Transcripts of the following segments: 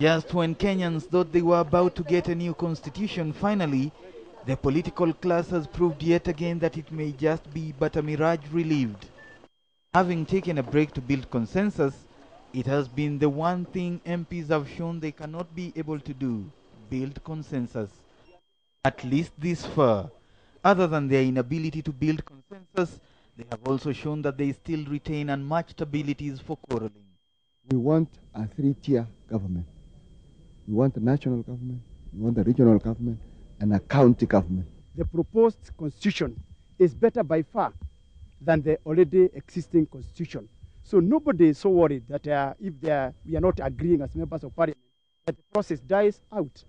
Just when Kenyans thought they were about to get a new constitution, finally, the political class has proved yet again that it may just be but a mirage relieved. Having taken a break to build consensus, it has been the one thing MPs have shown they cannot be able to do: build consensus. At least this far. Other than their inability to build consensus, they have also shown that they still retain unmatched abilities for quarreling. We want a three-tier government. We want a national government, we want a regional government, and a county government. The proposed constitution is better by far than the already existing constitution. So nobody is so worried that if we are not agreeing as members of parliament, that the process dies out.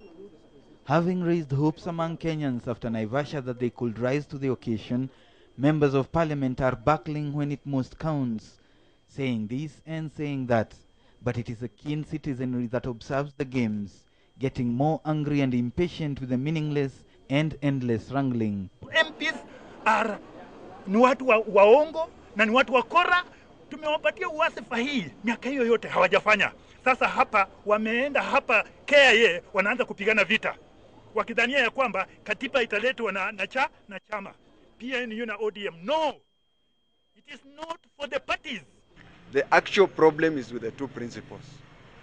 Having raised hopes among Kenyans after Naivasha that they could rise to the occasion, members of parliament are buckling when it most counts, saying this and saying that. But it is a keen citizenry that observes the games, getting more angry and impatient with the meaningless and endless wrangling. MPs are ni watu waongo na ni watu wakora. Tumewapatia uwasifa hii miaka hiyo yote hawajafanya. Sasa hapa wameenda hapa KIA wanaanza kupigana vita, wakidhania ya kwamba katiba italetwa na chama PNU na ODM. No, it is not for the parties. The actual problem is with the two principals.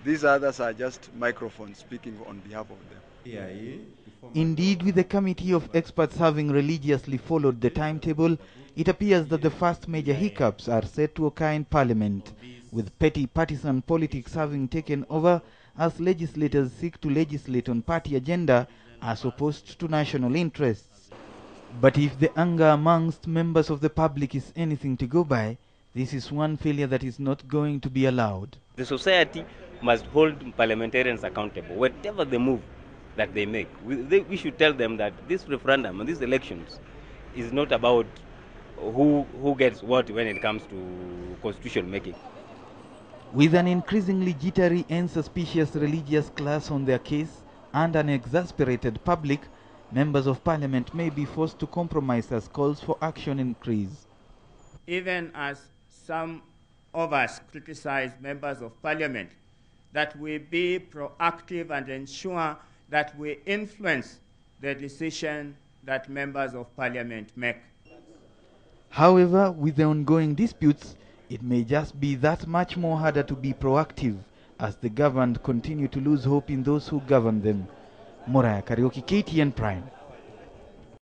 These others are just microphones speaking on behalf of them. Indeed, with the committee of experts having religiously followed the timetable, it appears that the first major hiccups are set to occur in Parliament, with petty partisan politics having taken over as legislators seek to legislate on party agenda as opposed to national interests. But if the anger amongst members of the public is anything to go by, this is one failure that is not going to be allowed. The society must hold parliamentarians accountable. Whatever the move that they make, we should tell them that this referendum and these elections is not about who gets what when it comes to constitution making. With an increasingly jittery and suspicious religious class on their case and an exasperated public, members of parliament may be forced to compromise as calls for action increase. Even as some of us criticize members of parliament, that we be proactive and ensure that we influence the decision that members of parliament make. However, with the ongoing disputes, it may just be that much more harder to be proactive as the governed continue to lose hope in those who govern them. Muraya Kariuki, KTN Prime.